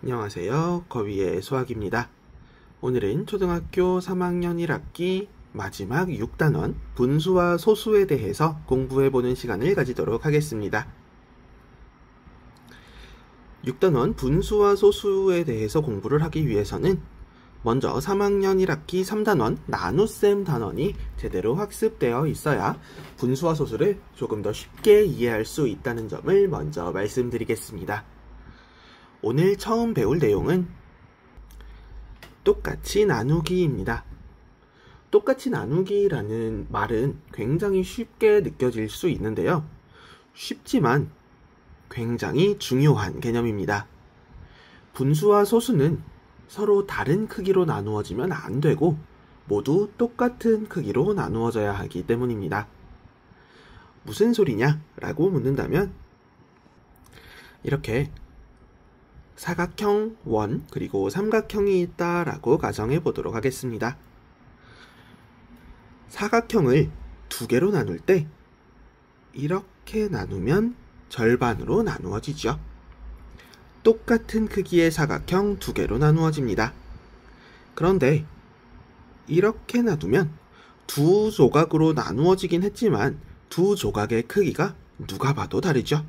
안녕하세요. 거위의 수학입니다. 오늘은 초등학교 3학년 1학기 마지막 6단원 분수와 소수에 대해서 공부해보는 시간을 가지도록 하겠습니다. 6단원 분수와 소수에 대해서 공부를 하기 위해서는 먼저 3학년 1학기 3단원 나눗셈 단원이 제대로 학습되어 있어야 분수와 소수를 조금 더 쉽게 이해할 수 있다는 점을 먼저 말씀드리겠습니다. 오늘 처음 배울 내용은 똑같이 나누기입니다. 똑같이 나누기라는 말은 굉장히 쉽게 느껴질 수 있는데요. 쉽지만 굉장히 중요한 개념입니다. 분수와 소수는 서로 다른 크기로 나누어지면 안 되고 모두 똑같은 크기로 나누어져야 하기 때문입니다. 무슨 소리냐? 라고 묻는다면 이렇게 사각형, 원, 그리고 삼각형이 있다라고 가정해 보도록 하겠습니다. 사각형을 두 개로 나눌 때 이렇게 나누면 절반으로 나누어지죠. 똑같은 크기의 사각형 두 개로 나누어집니다. 그런데 이렇게 놔두면 두 조각으로 나누어지긴 했지만 두 조각의 크기가 누가 봐도 다르죠.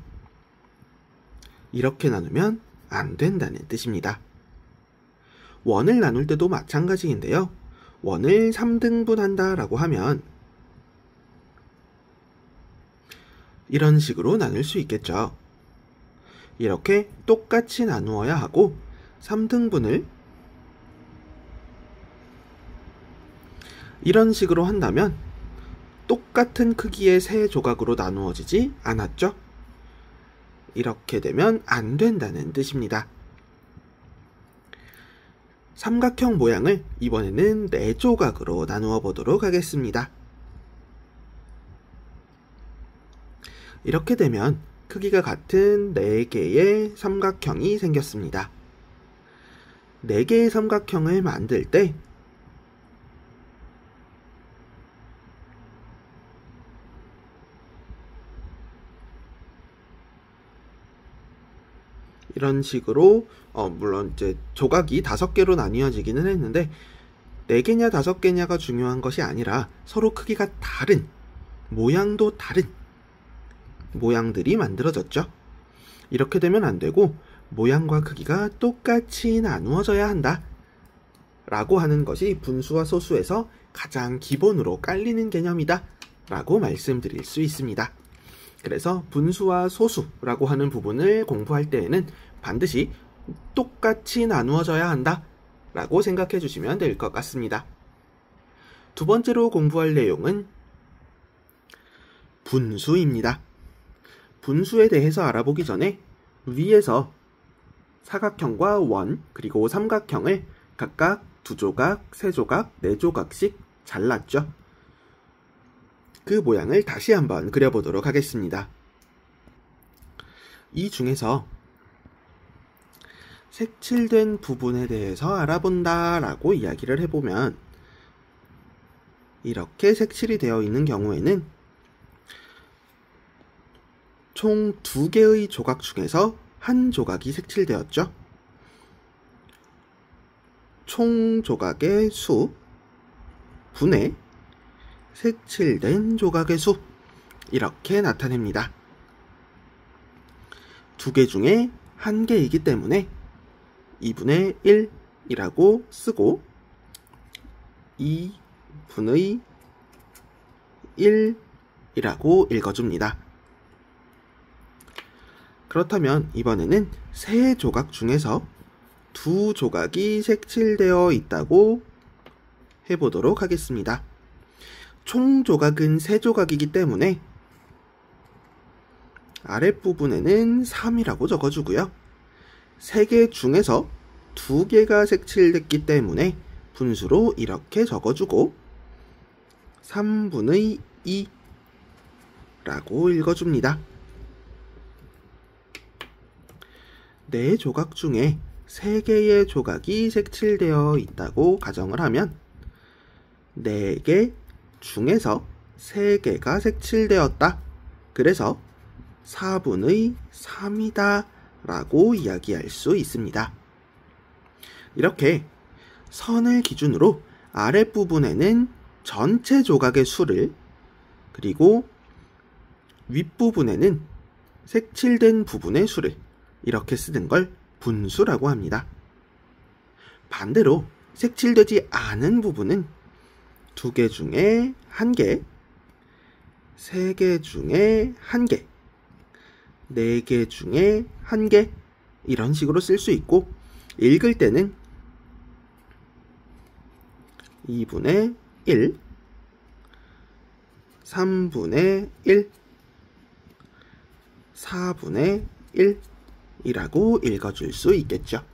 이렇게 나누면 안 된다는 뜻입니다. 원을 나눌 때도 마찬가지인데요. 원을 3등분 한다라고 하면 이런 식으로 나눌 수 있겠죠. 이렇게 똑같이 나누어야 하고 3등분을 이런 식으로 한다면 똑같은 크기의 세 조각으로 나누어지지 않았죠? 이렇게 되면 안 된다는 뜻입니다. 삼각형 모양을 이번에는 4조각으로 나누어 보도록 하겠습니다. 이렇게 되면 크기가 같은 4개의 삼각형이 생겼습니다. 4개의 삼각형을 만들 때 이런 식으로 물론 이제 조각이 5개로 나뉘어지기는 했는데 4개냐 5개냐가 중요한 것이 아니라 서로 크기가 다른, 모양도 다른 모양들이 만들어졌죠. 이렇게 되면 안 되고 모양과 크기가 똑같이 나누어져야 한다 라고 하는 것이 분수와 소수에서 가장 기본으로 깔리는 개념이다 라고 말씀드릴 수 있습니다. 그래서 분수와 소수라고 하는 부분을 공부할 때에는 반드시 똑같이 나누어져야 한다 라고 생각해 주시면 될 것 같습니다. 두 번째로 공부할 내용은 분수입니다. 분수에 대해서 알아보기 전에 위에서 사각형과 원, 그리고 삼각형을 각각 2조각, 3조각, 4조각씩 잘랐죠. 그 모양을 다시 한번 그려보도록 하겠습니다. 이 중에서 색칠된 부분에 대해서 알아본다 라고 이야기를 해보면 이렇게 색칠이 되어 있는 경우에는 총 2개의 조각 중에서 한 조각이 색칠되었죠. 총 조각의 수 분의 색칠된 조각의 수 이렇게 나타냅니다. 2개 중에 1개이기 때문에 2분의 1이라고 쓰고 2분의 1이라고 읽어줍니다. 그렇다면 이번에는 3조각 중에서 2조각이 색칠되어 있다고 해보도록 하겠습니다. 총 조각은 3조각이기 때문에 아랫부분에는 3이라고 적어주고요. 3개 중에서 2개가 색칠됐기 때문에 분수로 이렇게 적어주고 3분의 2라고 읽어줍니다. 4조각 중에 3개의 조각이 색칠되어 있다고 가정을 하면 4개 중에서 3개가 색칠되었다. 그래서 4분의 3이다 라고 이야기할 수 있습니다. 이렇게 선을 기준으로 아랫부분에는 전체 조각의 수를, 그리고 윗부분에는 색칠된 부분의 수를 이렇게 쓰는 걸 분수라고 합니다. 반대로 색칠되지 않은 부분은 2개 중에 1개, 3개 중에 1개, 4개 중에 1개 이런 식으로 쓸 수 있고, 읽을 때는 2분의 1, 3분의 1, 4분의 1이라고 읽어줄 수 있겠죠.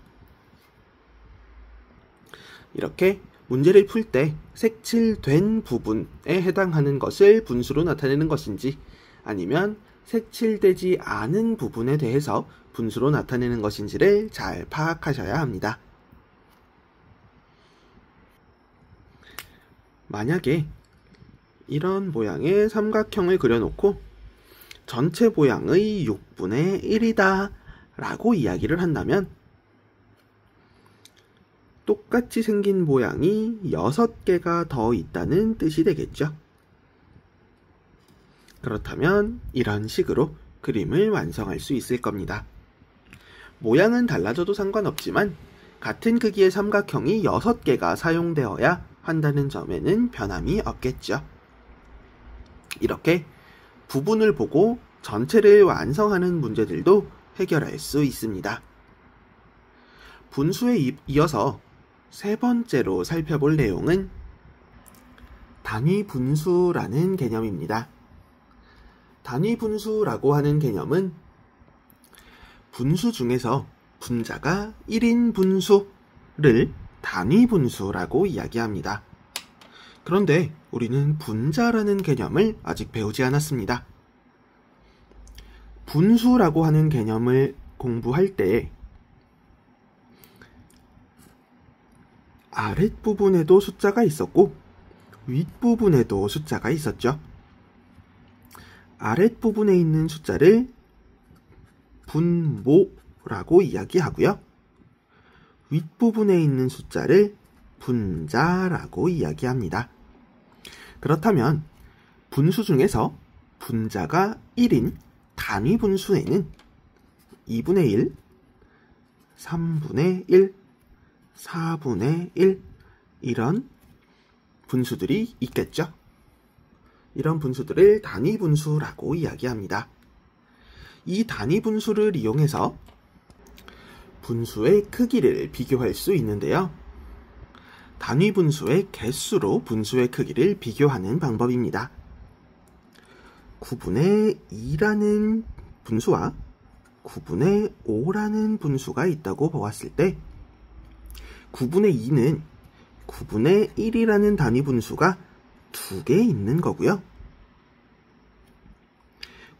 이렇게 문제를 풀 때 색칠된 부분에 해당하는 것을 분수로 나타내는 것인지, 아니면 색칠되지 않은 부분에 대해서 분수로 나타내는 것인지를 잘 파악하셔야 합니다. 만약에 이런 모양의 삼각형을 그려놓고 전체 모양의 6분의 1이다 라고 이야기를 한다면, 똑같이 생긴 모양이 6개가 더 있다는 뜻이 되겠죠. 그렇다면 이런 식으로 그림을 완성할 수 있을 겁니다. 모양은 달라져도 상관없지만 같은 크기의 삼각형이 6개가 사용되어야 한다는 점에는 변함이 없겠죠. 이렇게 부분을 보고 전체를 완성하는 문제들도 해결할 수 있습니다. 분수에 이어서 3번째로 살펴볼 내용은 단위 분수라는 개념입니다. 단위 분수라고 하는 개념은 분수 중에서 분자가 1인 분수를 단위 분수라고 이야기합니다. 그런데 우리는 분자라는 개념을 아직 배우지 않았습니다. 분수라고 하는 개념을 공부할 때 아랫부분에도 숫자가 있었고 윗부분에도 숫자가 있었죠. 아랫부분에 있는 숫자를 분모라고 이야기하고요. 윗부분에 있는 숫자를 분자라고 이야기합니다. 그렇다면 분수 중에서 분자가 1인 단위 분수에는 2분의 1, 3분의 1, 4분의 1 이런 분수들이 있겠죠. 이런 분수들을 단위 분수라고 이야기합니다. 이 단위 분수를 이용해서 분수의 크기를 비교할 수 있는데요. 단위 분수의 개수로 분수의 크기를 비교하는 방법입니다. 9분의 2라는 분수와 9분의 5라는 분수가 있다고 보았을 때 9분의 2는 9분의 1이라는 단위 분수가 2개 있는 거고요.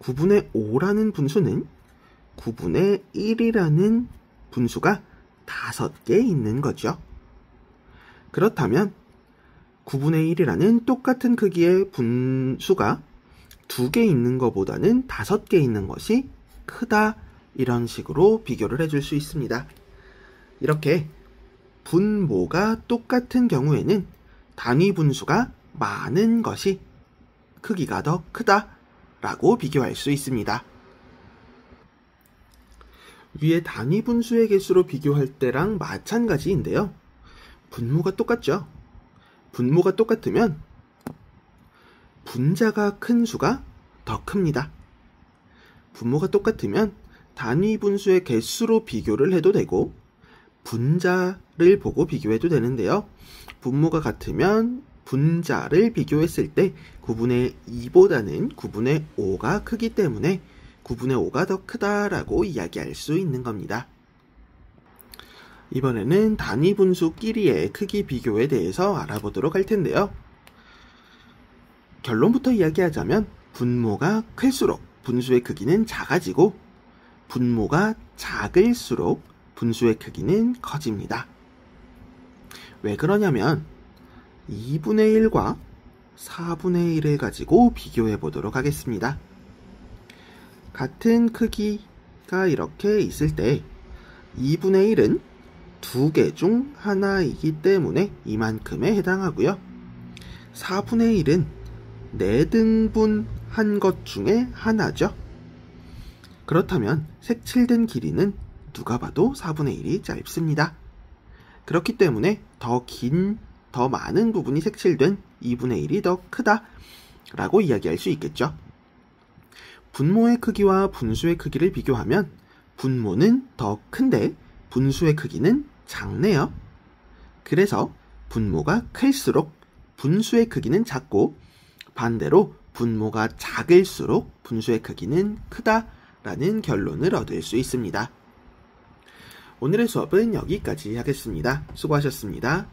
9분의 5라는 분수는 9분의 1이라는 분수가 5개 있는 거죠. 그렇다면 9분의 1이라는 똑같은 크기의 분수가 2개 있는 것보다는 5개 있는 것이 크다, 이런 식으로 비교를 해줄 수 있습니다. 이렇게 분모가 똑같은 경우에는 단위 분수가 많은 것이 크기가 더 크다 라고 비교할 수 있습니다. 위에 단위 분수의 개수로 비교할 때랑 마찬가지인데요. 분모가 똑같죠. 분모가 똑같으면 분자가 큰 수가 더 큽니다. 분모가 똑같으면 단위 분수의 개수로 비교를 해도 되고 분자를 보고 비교해도 되는데요. 분모가 같으면 분자를 비교했을 때 9분의 2보다는 9분의 5가 크기 때문에 9분의 5가 더 크다라고 이야기할 수 있는 겁니다. 이번에는 단위 분수끼리의 크기 비교에 대해서 알아보도록 할 텐데요. 결론부터 이야기하자면 분모가 클수록 분수의 크기는 작아지고 분모가 작을수록 분수의 크기는 커집니다. 왜 그러냐면 2분의 1과 4분의 1을 가지고 비교해 보도록 하겠습니다. 같은 크기가 이렇게 있을 때 2분의 1은 두 개 중 하나이기 때문에 이만큼에 해당하고요. 4분의 1은 4등분한 것 중에 하나죠. 그렇다면 색칠된 길이는 누가 봐도 4분의 1이 짧습니다. 그렇기 때문에 더 많은 부분이 색칠된 2분의 1이 더 크다 라고 이야기할 수 있겠죠. 분모의 크기와 분수의 크기를 비교하면 분모는 더 큰데 분수의 크기는 작네요. 그래서 분모가 클수록 분수의 크기는 작고 반대로 분모가 작을수록 분수의 크기는 크다라는 결론을 얻을 수 있습니다. 오늘의 수업은 여기까지 하겠습니다. 수고하셨습니다.